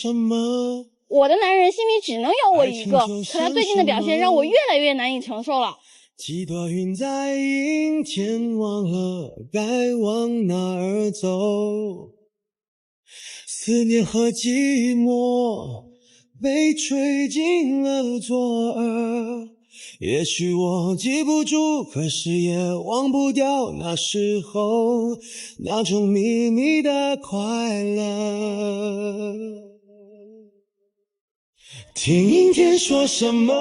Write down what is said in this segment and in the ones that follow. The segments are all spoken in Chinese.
什么？我的男人心里只能有我一个，可他最近的表现让我越来越难以承受了。几朵云在阴天，忘了该往哪儿走。思念和寂寞被吹进了左耳，也许我记不住，可是也忘不掉那时候那种秘密的快乐。听阴天说什么，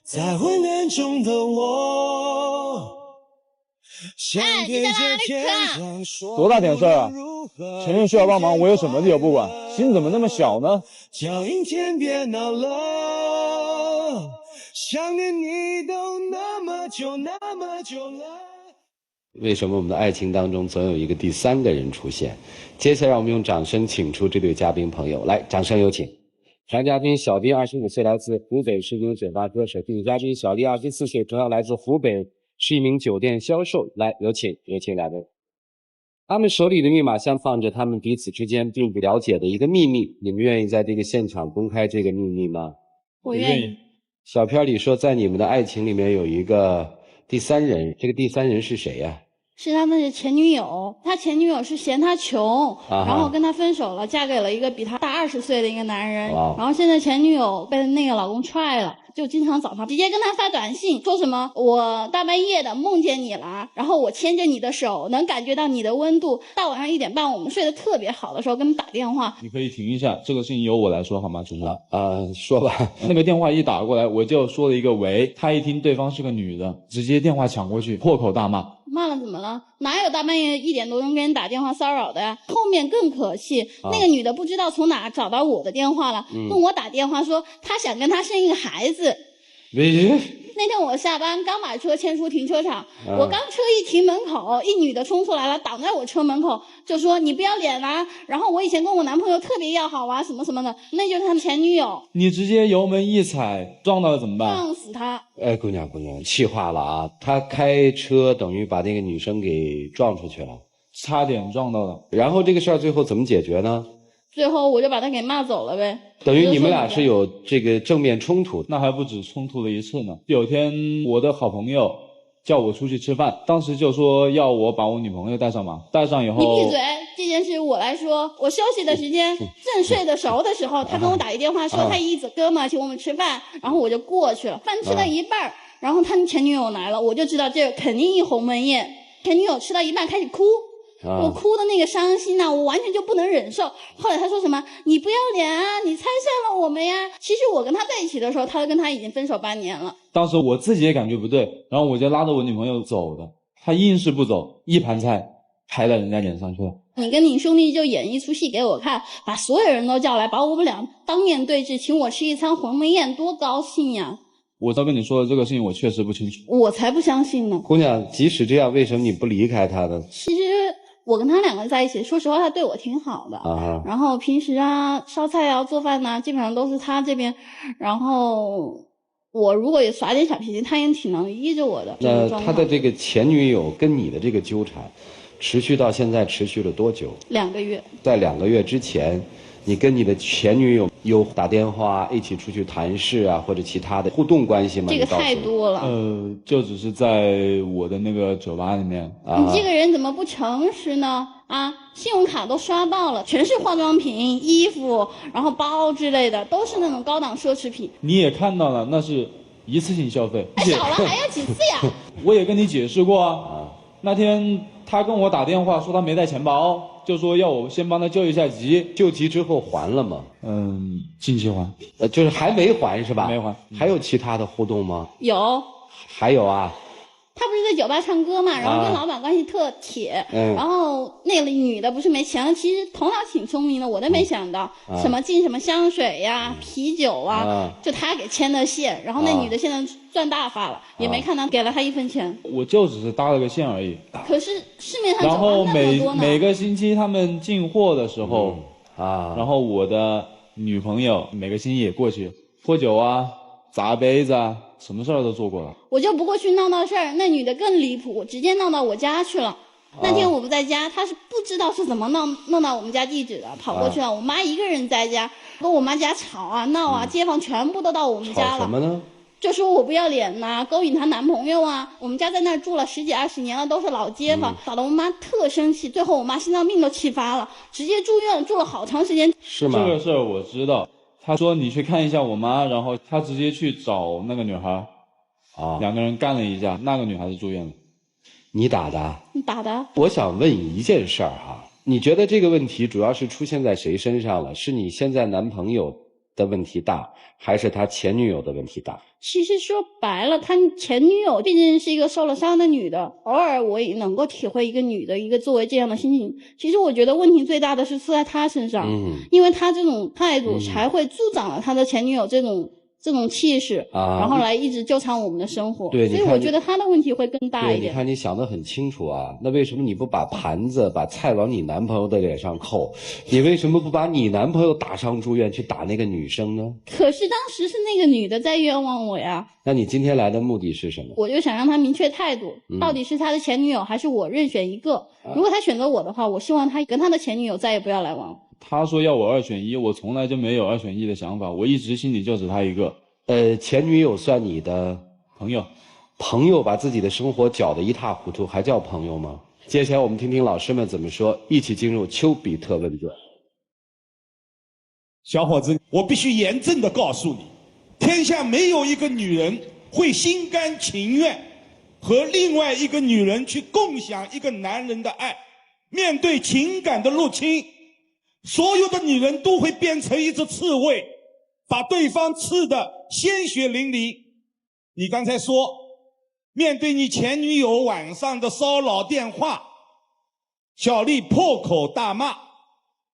在昏暗中的我，想对着天上说，多大点事儿啊？承认需要帮忙，我有什么理由不管？心怎么那么小呢？叫阴天别闹了，想念你都那么久那么久了。为什么我们的爱情当中总有一个第三个人出现？接下来我们用掌声请出这对嘉宾朋友，来，掌声有请。男嘉宾小弟25岁，来自湖北，是一名酒吧歌手；女嘉宾小丽24岁，同样来自湖北，是一名酒店销售。来，有请两位。他们手里的密码箱放着他们彼此之间并不了解的一个秘密，你们愿意在这个现场公开这个秘密吗？我愿意。小片里说，在你们的爱情里面有一个第三人，这个第三人是谁呀？是他的前女友，他前女友是嫌他穷，然后跟他分手了，嫁给了一个比他大20岁的一个男人，然后现在前女友被那个老公踹了，就经常找他，直接跟他发短信，说什么我大半夜的梦见你了，然后我牵着你的手，能感觉到你的温度，到晚上1点半我们睡得特别好的时候跟他打电话。你可以停一下，这个事情由我来说好吗，主任？说吧。那个电话一打过来，我就说了一个喂，他一听对方是个女的，直接电话抢过去，破口大骂。骂了怎么了？哪有大半夜1点多钟给人打电话骚扰的呀？后面更可气，那个女的不知道从哪找到我的电话了，跟我打电话说她想跟他生一个孩子。那天我下班刚把车牵出停车场，我刚车一停门口，一女的冲出来了，挡在我车门口，就说你不要脸啊，然后我以前跟我男朋友特别要好啊，什么什么的，那就是他的前女友。你直接油门一踩撞到了怎么办？撞死他。姑娘，气话了啊！他开车等于把那个女生给撞出去了，差点撞到了。然后这个事儿最后怎么解决呢？最后我就把他给骂走了呗。等于你们俩是有这个正面冲突。那还不止冲突了一次呢。有天我的好朋友叫我出去吃饭，当时就说要我把我女朋友带上嘛，带上以后。你闭嘴，这件事我来说。我休息的时间正睡得熟的时候，他跟我打一电话说他一哥们请我们吃饭，然后我就过去了，饭吃到一半，然后他前女友来了，我就知道这肯定一鸿门宴。前女友吃到一半开始哭，我哭的那个伤心我完全就不能忍受。后来他说什么你不要脸啊，你拆散了我们呀。其实我跟他在一起的时候，他跟他已经分手8年了。当时我自己也感觉不对，然后我就拉着我女朋友走的，他硬是不走，一盘菜拍在人家脸上去了。你跟你兄弟就演一出戏给我看，把所有人都叫来，把我们俩当面对质，请我吃一餐鸿门宴，多高兴呀。我都跟你说的这个事情我确实不清楚。我才不相信呢。姑娘，即使这样，为什么你不离开他呢？其实我跟他2个在一起，说实话他对我挺好的然后平时烧菜做饭基本上都是他这边，然后我如果也耍点小脾气，他也挺能依着我的。那他的这个前女友跟你的这个纠缠持续到现在持续了多久？2个月。在2个月之前，你跟你的前女友有打电话一起出去谈事或者其他的互动关系吗？这个太多了。就只是在我的那个酒吧里面。你这个人怎么不诚实呢？信用卡都刷爆了，全是化妆品、衣服，然后包之类的，都是那种高档奢侈品。你也看到了，那是一次性消费。少了还要几次呀？我也跟你解释过那天他跟我打电话说他没带钱包，就说要我先帮他救一下急。救急之后还了吗？近期还。就是还没还是吧？没还。还有其他的互动吗？有。还有他不是在酒吧唱歌嘛，然后跟老板关系特铁，然后那个女的不是没钱了，其实头脑挺聪明的，我都没想到，什么进什么香水呀、啤酒就他给牵的线，然后那女的现在赚大发了，也没看他给了他1分钱。我就只是搭了个线而已。可是市面上然后那么多呢。每个星期他们进货的时候然后我的女朋友每个星期也过去喝酒砸杯子什么事儿都做过了。我就不过去闹事儿，那女的更离谱，直接闹到我家去了。那天我不在家，他是不知道是怎么弄到我们家地址的，跑过去了。我妈一个人在家，跟我妈家吵啊闹啊，街坊全部都到我们家了。吵什么呢？就说我不要脸呐，勾引她男朋友啊！我们家在那儿住了10几20年了，都是老街坊，搞得我妈特生气。最后我妈心脏病都气发了，直接住院住了好长时间。是吗？这个事儿我知道。他说你去看一下我妈，然后他直接去找那个女孩，两个人干了一架，那个女孩子住院了。你打的？你打的？我想问一件事儿哈，你觉得这个问题主要是出现在谁身上了？是你现在男朋友的问题大，还是他前女友的问题大？其实说白了，他前女友毕竟是一个受了伤的女的，偶尔我也能够体会一个女的一个作为这样的心情。其实我觉得问题最大的是出在他身上，因为他这种态度才会助长了他的前女友这种气势，然后来一直纠缠我们的生活。对，所以我觉得他的问题会更大一点。对，你看你想得很清楚啊，那为什么你不把盘子把菜往你男朋友的脸上扣？你为什么不把你男朋友打伤住院去打那个女生呢？可是当时是那个女的在冤枉我呀。那你今天来的目的是什么？我就想让他明确态度，到底是他的前女友还是我任选一个。如果他选择我的话，我希望他跟他的前女友再也不要来往。他说要我2选1，我从来就没有2选1的想法，我一直心里就只他一个。前女友算你的朋友，朋友把自己的生活搅得一塌糊涂，还叫朋友吗？接下来我们听听老师们怎么说，一起进入丘比特问卷。小伙子，我必须严正的告诉你，天下没有一个女人会心甘情愿和另外一个女人去共享一个男人的爱。面对情感的入侵，所有的女人都会变成一只刺猬，把对方刺得鲜血淋漓。你刚才说，面对你前女友晚上的骚扰电话，小丽破口大骂，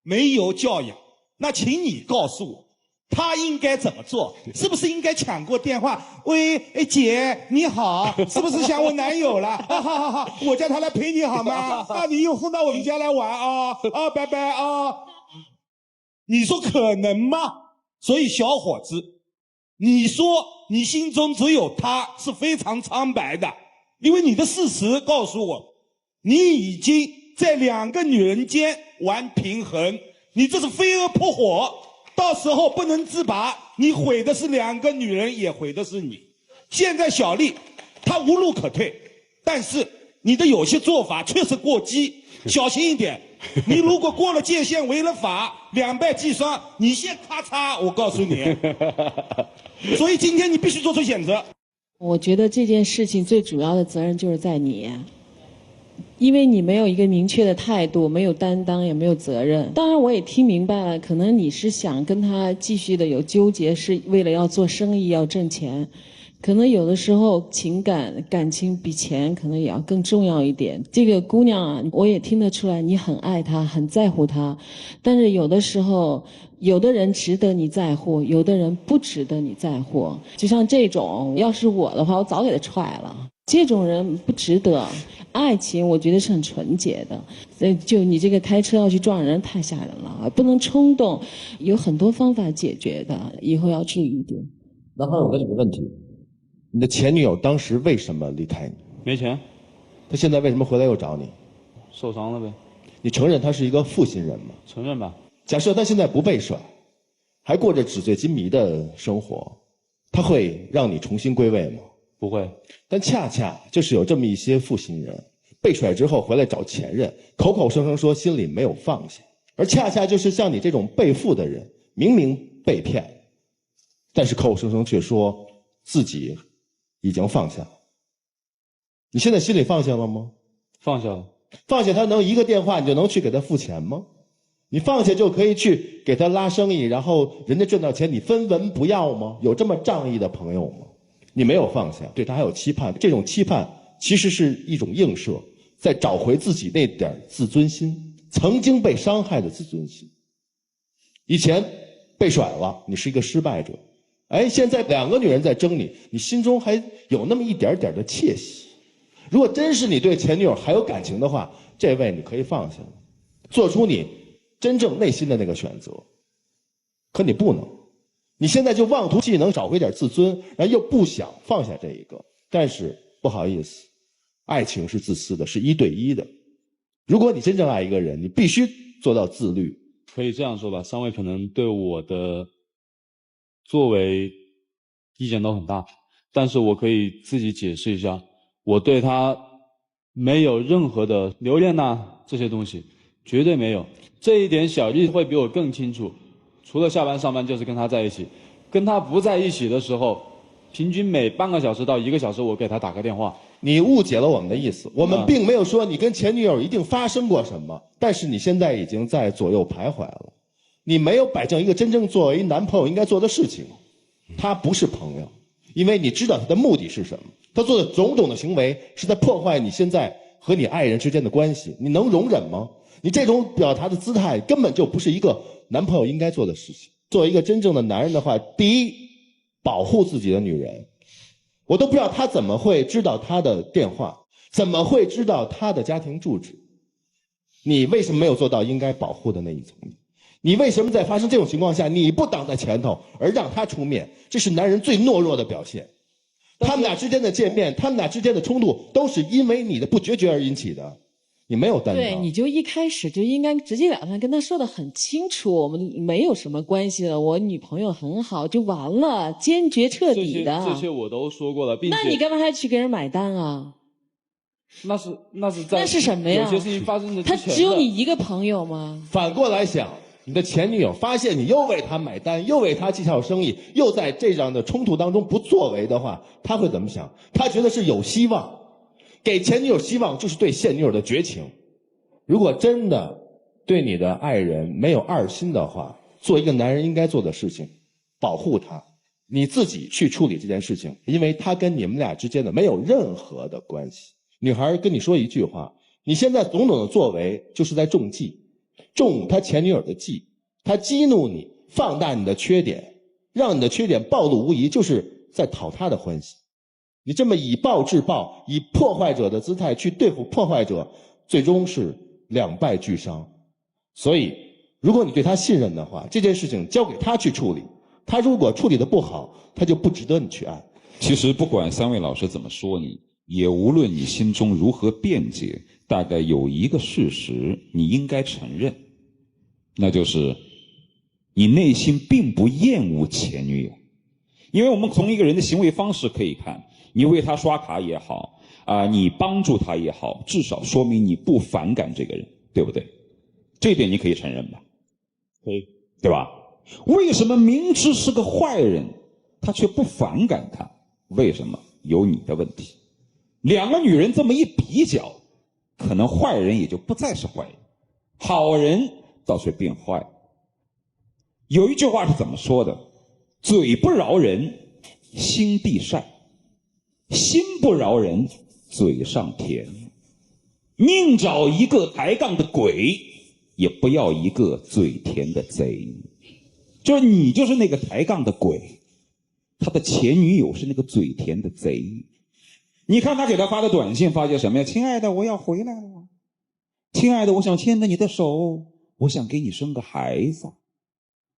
没有教养。那请你告诉我，她应该怎么做？是不是应该抢过电话？喂，姐你好，是不是想我男友了？好，我叫他来陪你好吗？你有空到我们家来玩啊！拜拜啊！你说可能吗？所以小伙子，你说你心中只有他是非常苍白的，因为你的事实告诉我，你已经在2个女人间玩平衡，你这是飞蛾扑火，到时候不能自拔，你毁的是2个女人，也毁的是你。现在小丽她无路可退，但是你的有些做法确实过激，小心一点。你如果过了界限违了法，2败俱伤，你先咔嚓，我告诉你。所以今天你必须做出选择。我觉得这件事情最主要的责任就是在你，因为你没有一个明确的态度，没有担当，也没有责任。当然我也听明白了，可能你是想跟他继续的有纠结，是为了要做生意要挣钱，可能有的时候感情比钱可能也要更重要一点。这个姑娘啊，我也听得出来你很爱她，很在乎她，但是有的时候有的人值得你在乎，有的人不值得你在乎。就像这种，要是我的话，我早给他踹了。这种人不值得。爱情我觉得是很纯洁的，就你这个开车要去撞人太吓人了，不能冲动，有很多方法解决的，以后要注意一点。南方有个几个问题，你的前女友当时为什么离开你？没钱。她现在为什么回来又找你？受伤了呗。你承认她是一个负心人吗？承认吧。假设她现在不被甩，还过着纸醉金迷的生活，她会让你重新归位吗？不会。但恰恰就是有这么一些负心人，被甩之后回来找前任，口口声声说心里没有放下，而恰恰就是像你这种被负的人，明明被骗，但是口口声声却说自己已经放下了。你现在心里放下了吗？放下了。放下他能一个电话你就能去给他付钱吗？你放下就可以去给他拉生意，然后人家赚到钱你分文不要吗？有这么仗义的朋友吗？你没有放下，对他还有期盼，这种期盼其实是一种映射，在找回自己那点自尊心，曾经被伤害的自尊心。以前被甩了，你是一个失败者，现在2个女人在争你，你心中还有那么一点点的窃喜。如果真是你对前女友还有感情的话，这位你可以放下了，做出你真正内心的那个选择。可你不能，你现在就妄图既能找回点自尊，然后又不想放下这一个。但是不好意思，爱情是自私的，是1对1的，如果你真正爱一个人，你必须做到自律。可以这样说吧，三位可能对我的作为意见都很大，但是我可以自己解释一下，我对他没有任何的留恋这些东西，绝对没有。这一点小丽会比我更清楚，除了下班上班就是跟他在一起，跟他不在一起的时候，平均每半个小时到1个小时我给他打个电话。你误解了我们的意思，我们并没有说你跟前女友一定发生过什么，但是你现在已经在左右徘徊了，你没有摆正一个真正作为男朋友应该做的事情。他不是朋友，因为你知道他的目的是什么，他做的种种的行为是在破坏你现在和你爱人之间的关系，你能容忍吗？你这种表达的姿态根本就不是一个男朋友应该做的事情。作为一个真正的男人的话，第一，保护自己的女人。我都不知道他怎么会知道他的电话，怎么会知道他的家庭住址。你为什么没有做到应该保护的那一层？你为什么在发生这种情况下你不挡在前头而让他出面？这是男人最懦弱的表现。他们俩之间的见面，他们俩之间的冲突都是因为你的不决绝而引起的，你没有担当。对，你就一开始就应该直截了当跟他说的很清楚，我们没有什么关系了，我女朋友很好就完了，坚决彻底的。这些我都说过了，并且那你干嘛还去给人买单啊？那是什么呀？有些事情发生的之前的。他只有你一个朋友吗？反过来想，你的前女友发现你又为他买单，又为他介绍生意，又在这样的冲突当中不作为的话，他会怎么想？他觉得是有希望。给前女友希望就是对现女友的绝情。如果真的对你的爱人没有二心的话，做一个男人应该做的事情，保护他，你自己去处理这件事情，因为他跟你们俩之间的没有任何的关系。女孩跟你说一句话，你现在种种的作为就是在中计，中他前女友的计，他激怒你，放大你的缺点，让你的缺点暴露无遗，就是在讨他的欢心。你这么以暴制暴，以破坏者的姿态去对付破坏者，最终是两败俱伤。所以如果你对他信任的话，这件事情交给他去处理，他如果处理得不好，他就不值得你去爱。其实不管三位老师怎么说你，也无论你心中如何辩解，大概有一个事实你应该承认，那就是你内心并不厌恶前女友。因为我们从一个人的行为方式可以看，你为他刷卡也好你帮助他也好，至少说明你不反感这个人，对不对？这一点你可以承认吧？可以，对吧？为什么明知是个坏人他却不反感他？为什么？有你的问题。两个女人这么一比较，可能坏人也就不再是坏人，好人倒是变坏。有一句话是怎么说的？嘴不饶人，心地善；心不饶人，嘴上甜。宁找一个抬杠的鬼，也不要一个嘴甜的贼。就是你就是那个抬杠的鬼，他的前女友是那个嘴甜的贼。你看他给他发的短信发些什么呀？亲爱的，我要回来了。亲爱的，我想牵着你的手，我想给你生个孩子。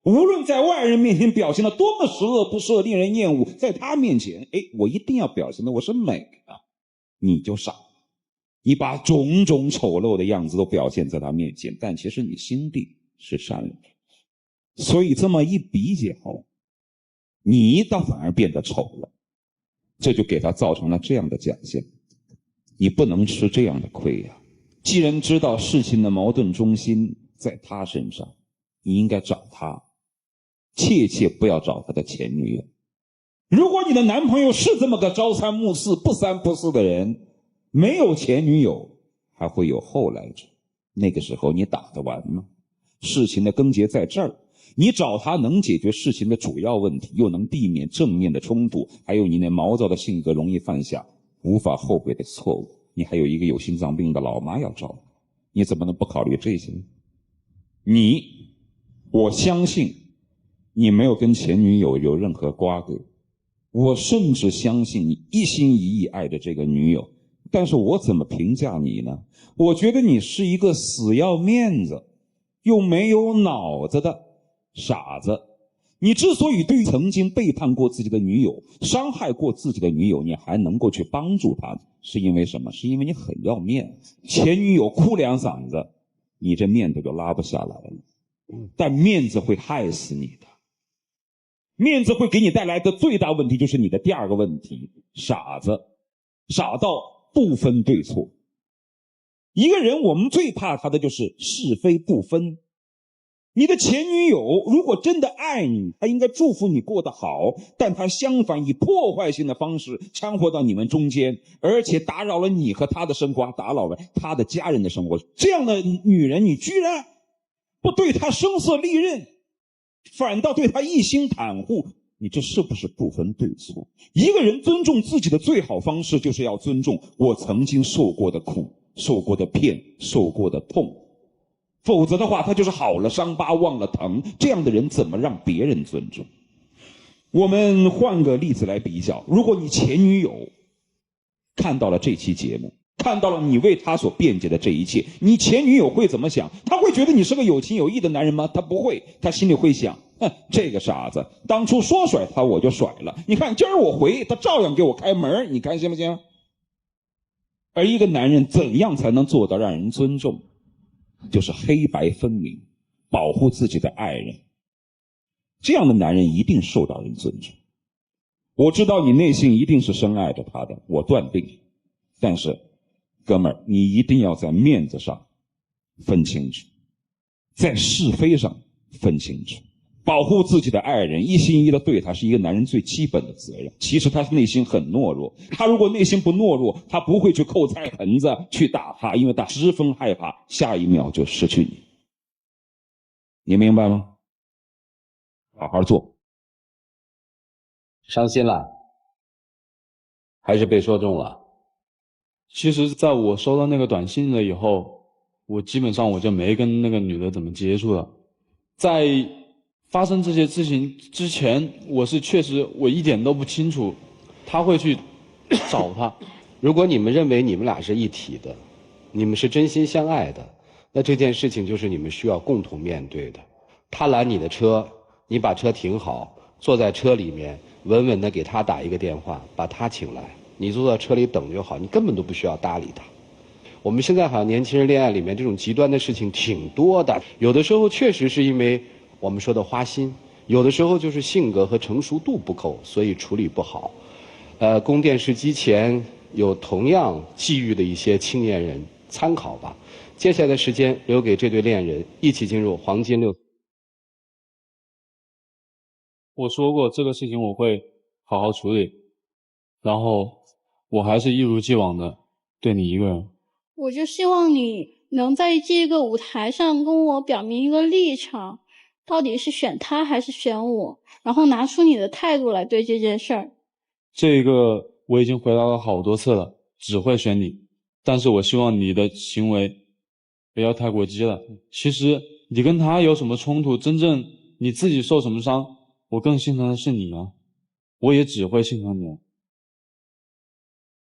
无论在外人面前表现的多么十恶不赦令人厌恶，在他面前我一定要表现的我是美的。你就傻，你把种种丑陋的样子都表现在他面前，但其实你心地是善良的。所以这么一比较，你倒反而变得丑了，这就给他造成了这样的假象。你不能吃这样的亏呀！既然知道事情的矛盾中心在他身上，你应该找他，切切不要找他的前女友。如果你的男朋友是这么个朝三暮四不三不四的人，没有前女友还会有后来者，那个时候你打得完吗？事情的症结在这儿，你找他能解决事情的主要问题，又能避免正面的冲突，还有你那毛躁的性格容易犯下无法后悔的错误，你还有一个有心脏病的老妈要照顾，你怎么能不考虑这些？我相信你没有跟前女友有任何瓜葛，我甚至相信你一心一意爱着这个女友，但是我怎么评价你呢？我觉得你是一个死要面子又没有脑子的傻子。你之所以对于曾经背叛过自己的女友、伤害过自己的女友，你还能够去帮助她，是因为什么？是因为你很要面子。前女友哭两嗓子，你这面子就拉不下来了。但面子会害死你的，面子会给你带来的最大问题就是你的第二个问题，傻子，傻到不分对错。一个人我们最怕他的就是是非不分。你的前女友如果真的爱你，她应该祝福你过得好，但她相反以破坏性的方式掺和到你们中间，而且打扰了你和她的生活，打扰了她的家人的生活。这样的女人，你居然不对她声色利刃，反倒对她一心袒护，你这是不是不分对错？一个人尊重自己的最好方式，就是要尊重我曾经受过的苦、受过的骗、受过的痛。否则的话，他就是好了伤疤忘了疼，这样的人怎么让别人尊重？我们换个例子来比较，如果你前女友看到了这期节目，看到了你为她所辩解的这一切，你前女友会怎么想？她会觉得你是个有情有义的男人吗？她不会，她心里会想，这个傻子当初说甩他我就甩了，你看今儿我回他照样给我开门，你看行不行？而一个男人怎样才能做到让人尊重？就是黑白分明，保护自己的爱人，这样的男人一定受到人尊重。我知道你内心一定是深爱着他的，我断定。但是哥们儿，你一定要在面子上分清楚，在是非上分清楚。保护自己的爱人，一心一意的对他，是一个男人最基本的责任。其实他内心很懦弱，他如果内心不懦弱，他不会去扣菜盆子去打他，因为他十分害怕下一秒就失去你。你明白吗？好好做。伤心了，还是被说中了？其实在我收到那个短信了以后，我基本上我就没跟那个女的怎么接触了。在发生这些事情之前，我是确实我一点都不清楚他会去找他。如果你们认为你们俩是一体的，你们是真心相爱的，那这件事情就是你们需要共同面对的。他拦你的车，你把车停好，坐在车里面稳稳地给他打一个电话，把他请来，你坐在车里等就好，你根本都不需要搭理他。我们现在好像年轻人恋爱里面这种极端的事情挺多的，有的时候确实是因为我们说的花心，有的时候就是性格和成熟度不够，所以处理不好。供电视机前有同样际遇的一些青年人参考吧。接下来的时间留给这对恋人，一起进入黄金6。我说过这个事情我会好好处理，然后我还是一如既往的对你一个人。我就希望你能在这个舞台上跟我表明一个立场，到底是选他还是选我，然后拿出你的态度来对这件事儿。这个我已经回答了好多次了，只会选你，但是我希望你的行为不要太过激了。其实你跟他有什么冲突，真正你自己受什么伤，我更心疼的是你啊，我也只会心疼你。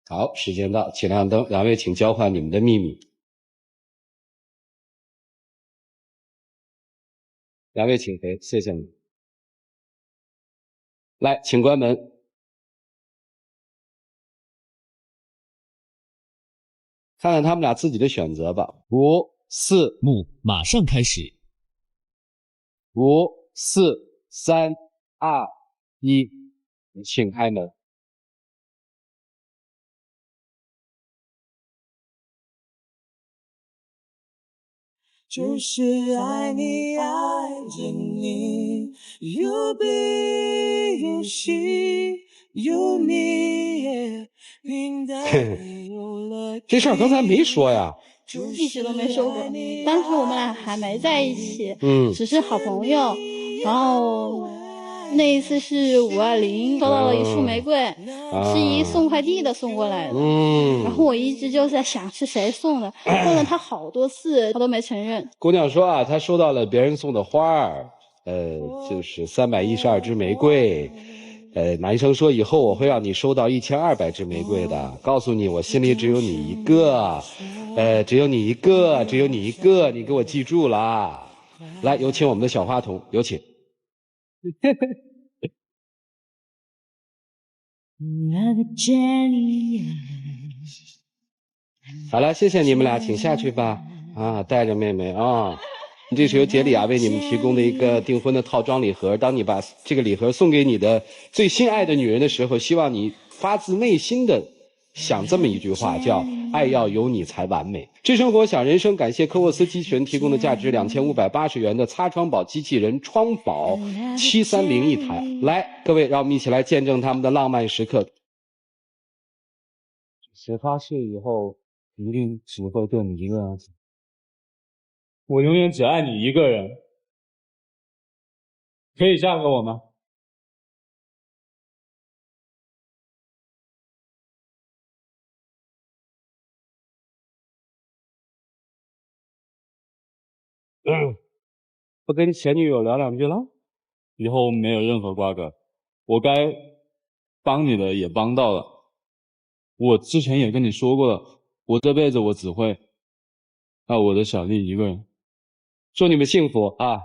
好，时间到，请亮灯，两位请交换你们的秘密。两位请回，谢谢你。来，请关门。看看他们俩自己的选择吧。5、4，幕马上开始。5、4、3、2、1，请开门。就是爱你爱着你，有悲有喜有你，平淡有了。这事儿刚才没说呀。一直都没说过，当时我们俩还没在一起，只是好朋友。然后那一次是520，收到了一束玫瑰，是一送快递的送过来的。然后我一直就在想是谁送的，问了他好多次，他都没承认。姑娘说啊，她收到了别人送的花儿，就是312支玫瑰。男生说以后我会让你收到1200支玫瑰的，告诉你我心里只有你一个，只有你一个，只有你一个，你给我记住了。来，有请我们的小花童，有请。好了，谢谢你们俩，请下去吧。啊，带着妹妹啊。这是由杰里亚为你们提供的一个订婚的套装礼盒。当你把这个礼盒送给你的最心爱的女人的时候，希望你发自内心的想这么一句话，叫“爱要有你才完美”。智生活想人生，感谢科沃斯机器人提供的价值2580元的擦窗宝机器人窗宝730一台。来，各位，让我们一起来见证他们的浪漫时刻。谁发誓以后一定只会对你一个人好？我永远只爱你一个人，可以嫁给我吗？不跟前女友聊两句了？以后没有任何瓜葛，我该帮你的也帮到了。我之前也跟你说过了，我这辈子我只会爱我的小丽一个人。祝你们幸福啊！